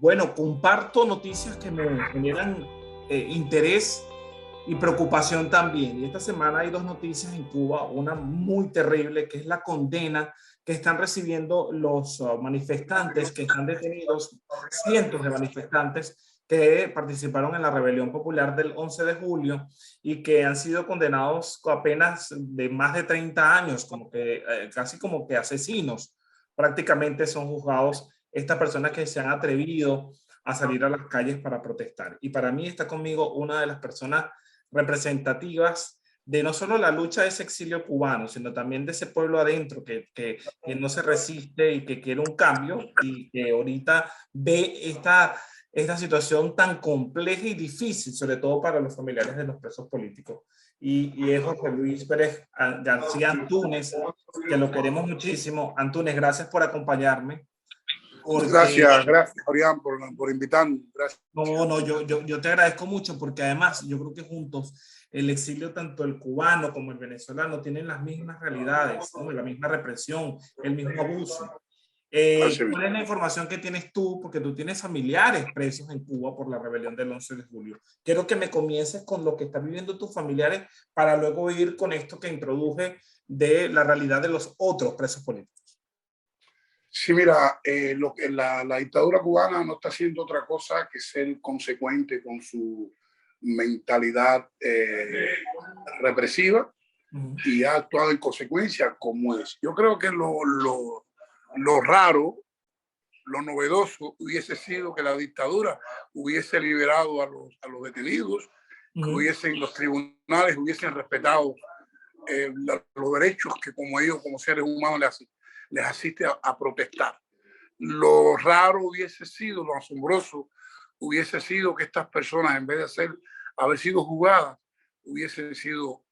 bueno, comparto noticias que me generan interés y preocupación también. Y esta semana hay dos noticias en Cuba, una muy terrible, que es la condena que están recibiendo los manifestantes que están detenidos, cientos de manifestantes que participaron en la rebelión popular del 11 de julio y que han sido condenados apenas de más de 30 años, como que casi como que asesinos. Prácticamente son juzgados estas personas que se han atrevido a salir a las calles para protestar. Y para mí está conmigo una de las personas representativas de no solo la lucha de ese exilio cubano, sino también de ese pueblo adentro que no se resiste y que quiere un cambio y que ahorita ve esta situación tan compleja y difícil, sobre todo para los familiares de los presos políticos. Y es José Luis Pérez García Antúnez, que lo queremos muchísimo. Antúnez, gracias por acompañarme. Porque, gracias, Orián, por invitarme. Gracias. no, yo te agradezco mucho porque además yo creo que juntos el exilio, tanto el cubano como el venezolano, tienen las mismas realidades, ¿no? La misma represión, el mismo abuso. ¿Cuál es la información que tienes tú? Porque tú tienes familiares presos en Cuba por la rebelión del 11 de julio. Quiero que me comiences con lo que están viviendo tus familiares para luego ir con esto que introduje de la realidad de los otros presos políticos. Sí, mira, la dictadura cubana no está haciendo otra cosa que ser consecuente con su mentalidad represiva y ha actuado en consecuencia como es. Yo creo que lo raro, lo novedoso hubiese sido que la dictadura hubiese liberado a los detenidos, que los tribunales hubiesen respetado los derechos que como ellos, como seres humanos, les asiste a protestar. Lo raro hubiese sido, lo asombroso hubiese sido que estas personas, en vez de haber sido juzgadas, hubiesen sido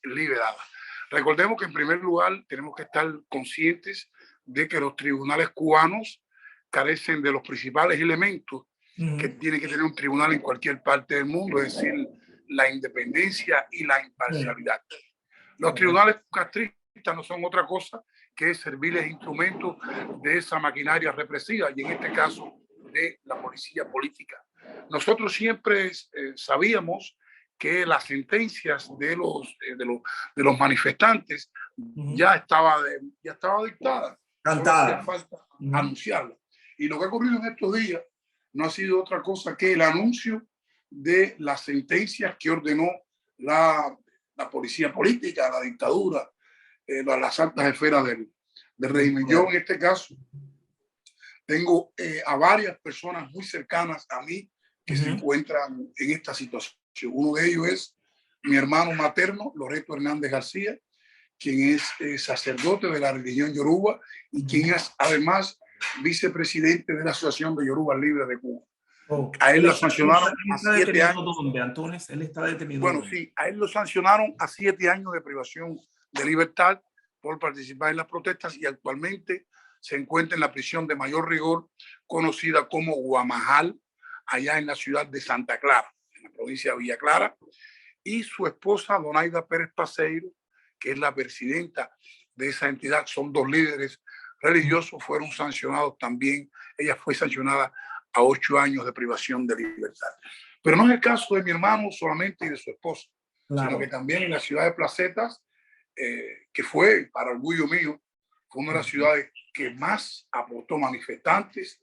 liberadas. Recordemos que en primer lugar tenemos que estar conscientes de que los tribunales cubanos carecen de los principales elementos que tiene que tener un tribunal en cualquier parte del mundo, es decir, la independencia y la imparcialidad. Los tribunales castristas no son otra cosa que servirles instrumentos de esa maquinaria represiva y en este caso de la policía política. Nosotros siempre sabíamos que las sentencias de los manifestantes ya estaba dictada, solo hacía falta anunciarla. Y lo que ha ocurrido en estos días no ha sido otra cosa que el anuncio de las sentencias que ordenó la policía política, la dictadura, las altas esferas del régimen. Yo en este caso tengo a varias personas muy cercanas a mí que se encuentran en esta situación. Uno de ellos es mi hermano materno, Loreto Hernández García, quien es sacerdote de la religión yoruba y quien es además vicepresidente de la Asociación de Yoruba Libre de Cuba. A él lo sancionaron a 7 años. ¿Dónde, Antúnez? Él está detenido. Bueno, sí, a él lo sancionaron a 7 años de privación de libertad por participar en las protestas y actualmente se encuentra en la prisión de mayor rigor conocida como Guamajal, allá en la ciudad de Santa Clara, en la provincia de Villa Clara, y su esposa, Donaida Pérez Paseiro, que es la presidenta de esa entidad, son dos líderes religiosos, fueron sancionados también. Ella fue sancionada a 8 años de privación de libertad. Pero no es el caso de mi hermano solamente y de su esposa, sino que también en la ciudad de Placetas, que fue, para orgullo mío, fue una de las ciudades que más aportó manifestantes.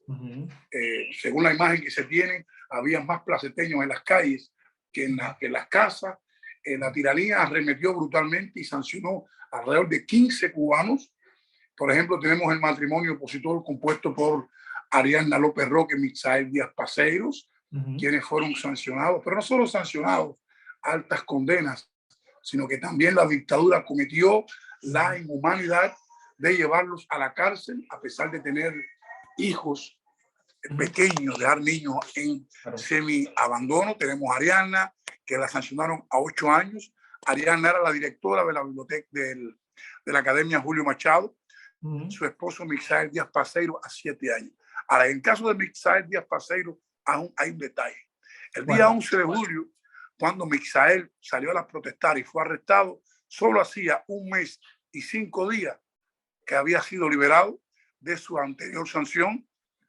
Según la imagen que se tiene, había más placeteños en las calles que en las casas. La tiranía arremetió brutalmente y sancionó alrededor de 15 cubanos. Por ejemplo, tenemos el matrimonio opositor compuesto por Ariadna López Roque y Misael Díaz Paseiros, quienes fueron sancionados, pero no solo sancionados, altas condenas, sino que también la dictadura cometió la inhumanidad de llevarlos a la cárcel a pesar de tener hijos pequeños, dejar niños en semi-abandono. Tenemos a Ariadna, que la sancionaron a 8 años. Ariadna era la directora de la biblioteca de la Academia Julio Machado. Su esposo Misael Díaz Paseiro a 7 años. Ahora, en el caso de Misael Díaz Paseiro, aún hay un detalle. El día 11 de julio, cuando Misael salió a protestar y fue arrestado, solo hacía 1 mes y 5 días que había sido liberado de su anterior sanción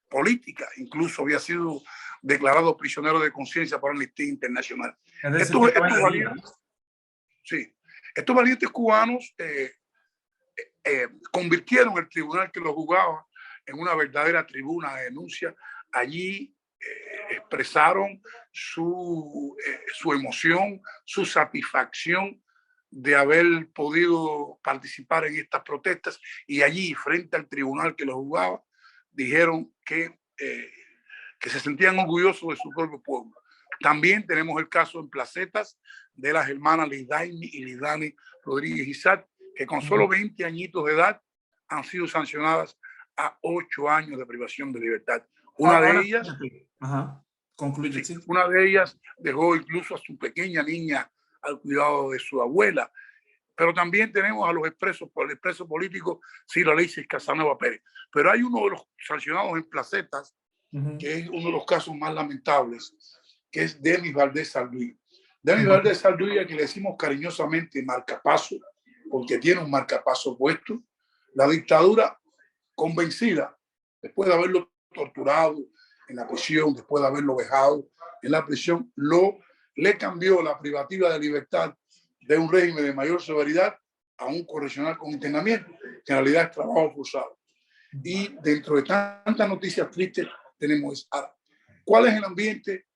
política, incluso había sido declarado prisionero de conciencia por Amnistía Internacional. Es decir, que estaba en la vida, ¿no? Sí, estos valientes cubanos convirtieron el tribunal que lo juzgaba en una verdadera tribuna de denuncia. Allí expresaron su emoción, su satisfacción de haber podido participar en estas protestas, y allí, frente al tribunal que lo juzgaba, dijeron que se sentían orgullosos de su propio pueblo. También tenemos el caso en Placetas de las hermanas Lidaini y Lidani Rodríguez Isaac, que con solo 20 añitos de edad han sido sancionadas a 8 años de privación de libertad. Una de ellas, concluye, sí. Una de ellas dejó incluso a su pequeña niña al cuidado de su abuela. Pero también tenemos a los expresos, por el expreso político Ciro Alexis Casanova Pérez. Pero hay uno de los sancionados en Placetas, que es uno de los casos más lamentables, que es Denis Valdés Salduy. Denis Valdés Salduy, que le decimos cariñosamente marcapaso, porque tiene un marcapaso puesto. La dictadura, convencida, después de haberlo torturado en la prisión, después de haberlo vejado en la prisión, le cambió la privativa de libertad de un régimen de mayor severidad a un correccional con internamiento, que en realidad es trabajo forzado. Y dentro de tantas noticias tristes tenemos cuál es el ambiente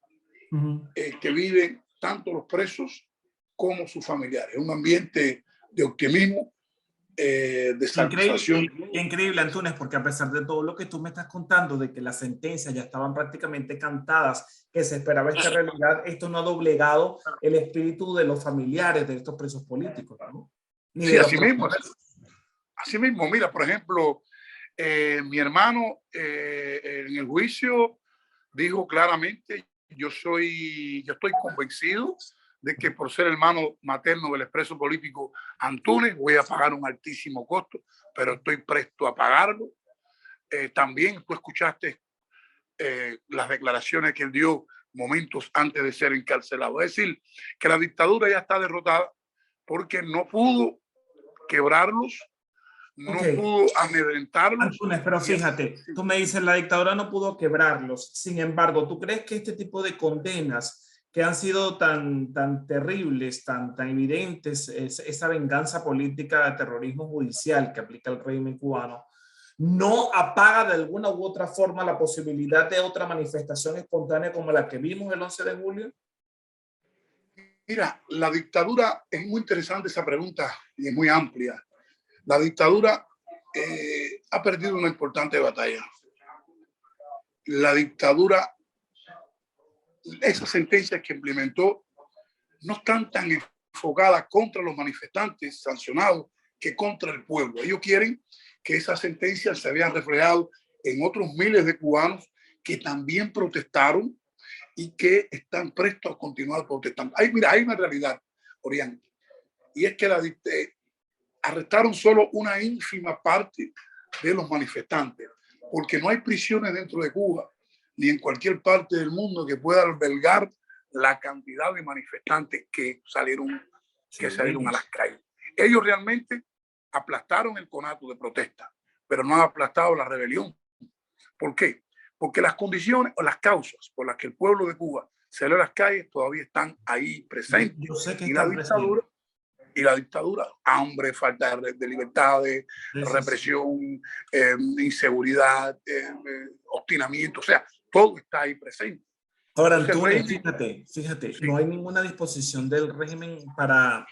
que viven tanto los presos como sus familiares. Un ambiente de optimismo, de satisfacción. Increíble, Antunes, porque a pesar de todo lo que tú me estás contando, de que las sentencias ya estaban prácticamente cantadas, que se esperaba esta realidad, esto no ha doblegado el espíritu de los familiares de estos presos políticos, ¿no? Sí, así mismo. Así mismo, mira, por ejemplo, mi hermano en el juicio dijo claramente: yo estoy convencido de que por ser hermano materno del expreso político Antunes voy a pagar un altísimo costo, pero estoy presto a pagarlo. También tú escuchaste las declaraciones que él dio momentos antes de ser encarcelado. Es decir, que la dictadura ya está derrotada porque no pudo quebrarlos, no pudo amedrentarlos. Antunes, pero fíjate, tú me dices, la dictadura no pudo quebrarlos. Sin embargo, ¿tú crees que este tipo de condenas que han sido tan terribles, tan evidentes, esa venganza política de terrorismo judicial que aplica el régimen cubano, no apaga de alguna u otra forma la posibilidad de otra manifestación espontánea como la que vimos el 11 de julio? Mira, la dictadura, es muy interesante esa pregunta y es muy amplia. La dictadura ha perdido una importante batalla. La dictadura, esas sentencias que implementó no están tan enfocadas contra los manifestantes sancionados que contra el pueblo. Ellos quieren que esas sentencias se vean reflejadas en otros miles de cubanos que también protestaron y que están prestos a continuar protestando. Mira, hay una realidad, Orián, y es que arrestaron solo una ínfima parte de los manifestantes, porque no hay prisiones dentro de Cuba ni en cualquier parte del mundo que pueda albergar la cantidad de manifestantes que salieron a las calles. Ellos realmente aplastaron el conato de protesta, pero no han aplastado la rebelión. ¿Por qué? Porque las condiciones o las causas por las que el pueblo de Cuba salió a las calles todavía están ahí presentes. Yo sé que y la dictadura, hambre, falta de libertades, represión, inseguridad, obstinamiento, o sea, todo está ahí presente. Ahora, Antunes, fíjate, sí, no hay ninguna disposición del régimen para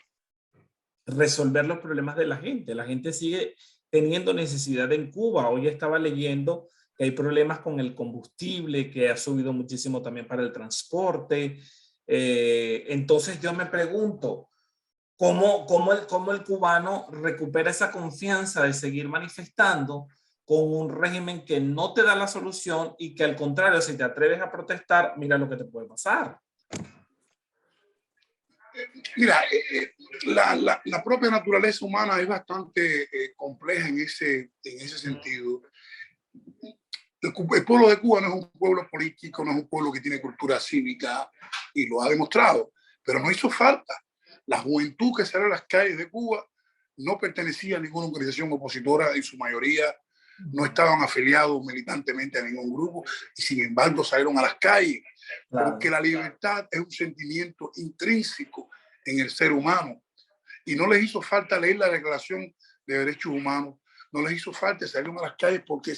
resolver los problemas de la gente. La gente sigue teniendo necesidad en Cuba. Hoy estaba leyendo que hay problemas con el combustible, que ha subido muchísimo también para el transporte. Entonces yo me pregunto, ¿cómo el cubano recupera esa confianza de seguir manifestando con un régimen que no te da la solución y que al contrario, si te atreves a protestar, mira lo que te puede pasar? Mira, la propia naturaleza humana es bastante compleja en ese sentido. El pueblo de Cuba no es un pueblo político, no es un pueblo que tiene cultura cívica y lo ha demostrado, pero no hizo falta. La juventud que salió a las calles de Cuba no pertenecía a ninguna organización opositora, en su mayoría no estaban afiliados militantemente a ningún grupo y sin embargo salieron a las calles, porque la libertad es un sentimiento intrínseco en el ser humano y no les hizo falta leer la Declaración de Derechos Humanos, no les hizo falta salir a las calles porque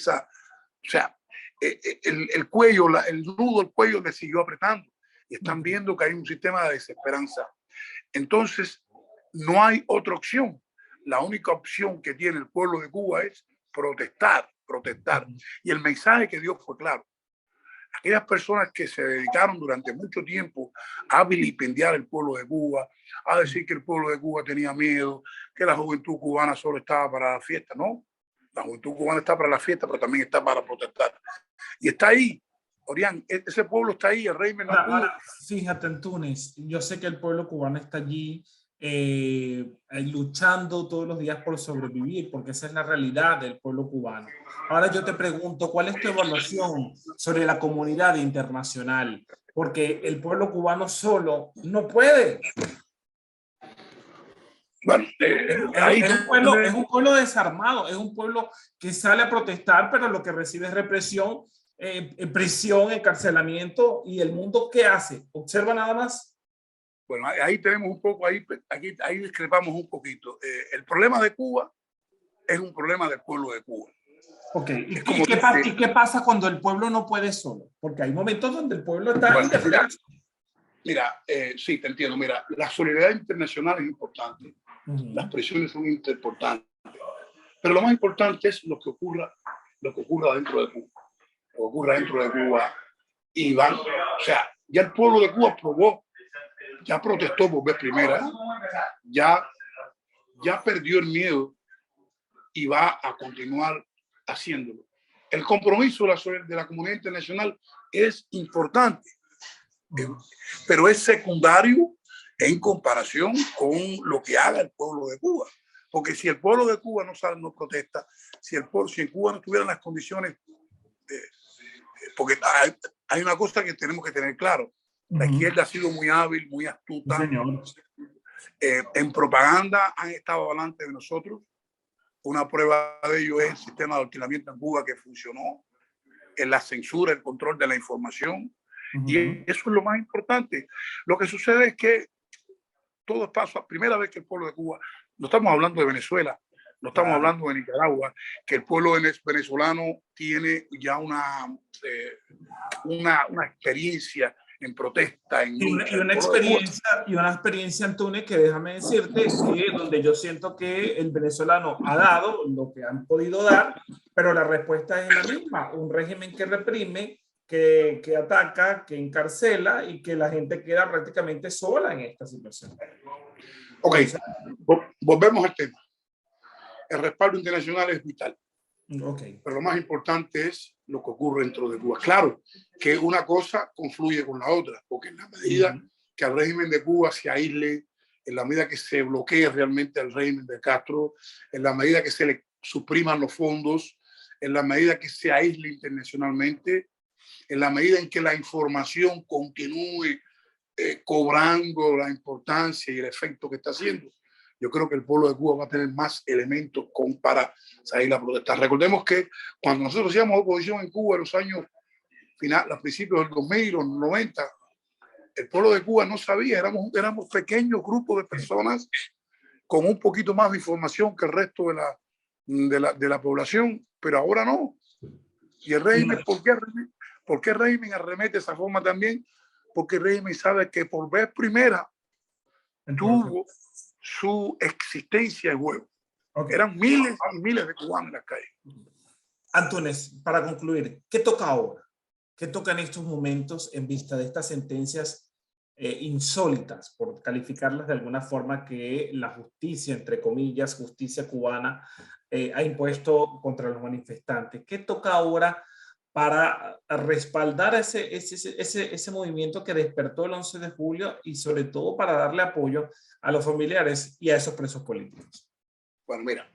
el cuello, el nudo del cuello les siguió apretando y están viendo que hay un sistema de desesperanza. Entonces, no hay otra opción. La única opción que tiene el pueblo de Cuba es protestar, protestar. Y el mensaje que dio fue claro. Aquellas personas que se dedicaron durante mucho tiempo a vilipendiar el pueblo de Cuba, a decir que el pueblo de Cuba tenía miedo, que la juventud cubana solo estaba para la fiesta, no. La juventud cubana está para la fiesta, pero también está para protestar. Y está ahí, Orián, ese pueblo está ahí, el régimen no pudo. Fíjate, Antunes, yo sé que el pueblo cubano está allí luchando todos los días por sobrevivir, porque esa es la realidad del pueblo cubano. Ahora yo te pregunto, ¿cuál es tu evaluación sobre la comunidad internacional? Porque el pueblo cubano solo no puede. Bueno, es un pueblo desarmado, es un pueblo que sale a protestar, pero lo que recibe es represión, prisión, encarcelamiento, y el mundo ¿qué hace? ¿Observa nada más? Bueno, ahí tenemos un poco, ahí discrepamos un poquito. El problema de Cuba es un problema del pueblo de Cuba. Okay. ¿Y qué pasa cuando el pueblo no puede solo? Porque hay momentos donde el pueblo está indefenso. Mira, sí, te entiendo. Mira, la solidaridad internacional es importante. Las presiones son importantes. Pero lo más importante es lo que ocurra dentro de Cuba. Lo que ocurra dentro de Cuba. Y van, o sea, ya el pueblo de Cuba probó, ya protestó por vez primera, ya perdió el miedo y va a continuar haciéndolo. El compromiso de la comunidad internacional es importante, pero es secundario en comparación con lo que haga el pueblo de Cuba. Porque si el pueblo de Cuba no sale, no protesta, si en Cuba no tuviera las condiciones, porque hay una cosa que tenemos que tener claro. La izquierda ha sido muy hábil, muy astuta. En propaganda han estado delante de nosotros. Una prueba de ello es el sistema de adoctrinamiento en Cuba que funcionó, en la censura, el control de la información. Y eso es lo más importante. Lo que sucede es que todo pasa, primera vez que el pueblo de Cuba, no estamos hablando de Venezuela, no estamos hablando de Nicaragua, que el pueblo venezolano tiene ya una experiencia en protesta, en lucha. Y una experiencia, Antunes, que déjame decirte que donde yo siento que el venezolano ha dado lo que han podido dar, pero la respuesta es la misma, un régimen que reprime, que ataca, que encarcela y que la gente queda prácticamente sola en esta situación. Ok, volvemos al tema. El respaldo internacional es vital. Okay. Pero lo más importante es lo que ocurre dentro de Cuba. Claro que una cosa confluye con la otra, porque en la medida que el régimen de Cuba se aísle, en la medida que se bloquee realmente el régimen de Castro, en la medida que se le supriman los fondos, en la medida que se aísle internacionalmente, en la medida en que la información continúe cobrando la importancia y el efecto que está haciendo, yo creo que el pueblo de Cuba va a tener más elementos para salir a protestar. Recordemos que cuando nosotros hacíamos oposición en Cuba en los años a principios del 2000 y los 90, el pueblo de Cuba no sabía, éramos pequeños grupos de personas con un poquito más de información que el resto de la población, pero ahora no. Y el régimen, ¿por qué el régimen arremete de esa forma también? Porque el régimen sabe que por vez primera tuvo su existencia en juego. Okay. Eran miles y miles de cubanos en las calles. Antunes, para concluir, ¿qué toca ahora? ¿Qué toca en estos momentos en vista de estas sentencias insólitas, por calificarlas de alguna forma, que la justicia, entre comillas, justicia cubana, ha impuesto contra los manifestantes? ¿Qué toca ahora para respaldar ese movimiento que despertó el 11 de julio y sobre todo para darle apoyo a los familiares y a esos presos políticos? Bueno, mira,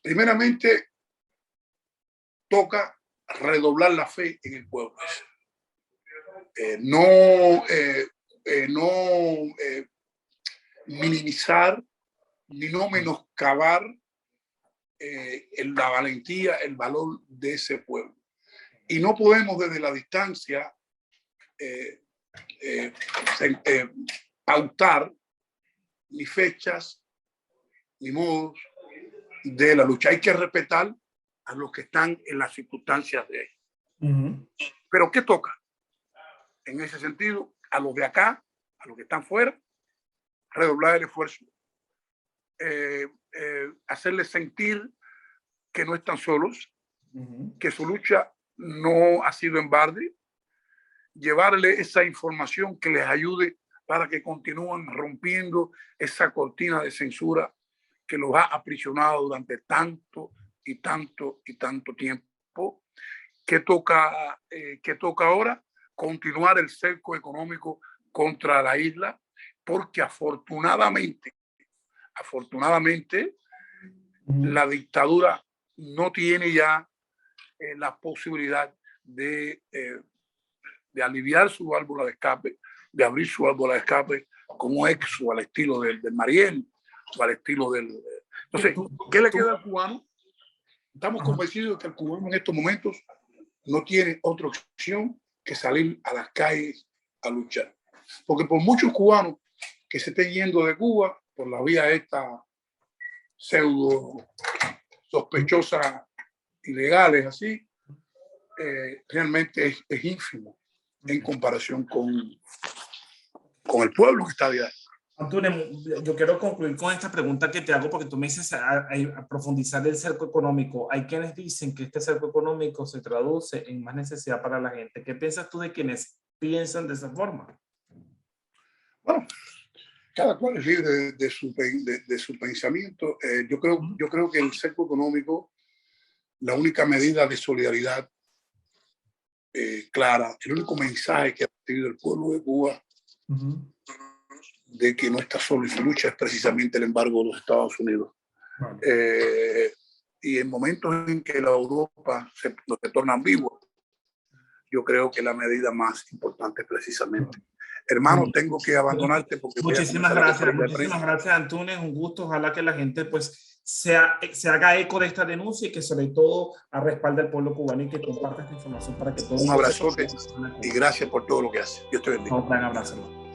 primeramente toca redoblar la fe en el pueblo. No minimizar ni no menoscabar la valentía, el valor de ese pueblo. Y no podemos desde la distancia pautar ni fechas ni modos de la lucha. Hay que respetar a los que están en las circunstancias de ellos. Pero ¿qué toca? En ese sentido, a los de acá, a los que están fuera, redoblar el esfuerzo, hacerles sentir que no están solos, que su lucha no ha sido en balde, llevarle esa información que les ayude para que continúen rompiendo esa cortina de censura que los ha aprisionado durante tanto y tanto y tanto tiempo. ¿Qué toca ahora? Continuar el cerco económico contra la isla, porque afortunadamente, la dictadura no tiene ya la posibilidad de aliviar su válvula de escape, de abrir su válvula de escape como éxodo al estilo del Mariel o al estilo del... Entonces, ¿qué le queda al cubano? Estamos convencidos de que el cubano en estos momentos no tiene otra opción que salir a las calles a luchar. Porque por muchos cubanos que se estén yendo de Cuba por la vía esta pseudo sospechosa, ilegales así, realmente es ínfimo en comparación con el pueblo que está de ahí. Antonio, yo quiero concluir con esta pregunta que te hago porque tú me dices a profundizar el cerco económico. Hay quienes dicen que este cerco económico se traduce en más necesidad para la gente. ¿Qué piensas tú de quienes piensan de esa forma? Bueno, cada cual es libre de su pensamiento. Yo creo que el cerco económico, la única medida de solidaridad clara, el único mensaje que ha recibido el pueblo de Cuba de que no está solo y su lucha es precisamente el embargo de los Estados Unidos. Y en momentos en que la Europa se torna ambigua, yo creo que la medida más importante es precisamente. Hermano, tengo que abandonarte porque muchísimas gracias, Antunes, un gusto. Ojalá que la gente pues se haga eco de esta denuncia y que sobre todo respalde al pueblo cubano y que comparta esta información para que todos... Un abrazote y gracias por todo lo que hace. Dios te bendiga. Un gran abrazo.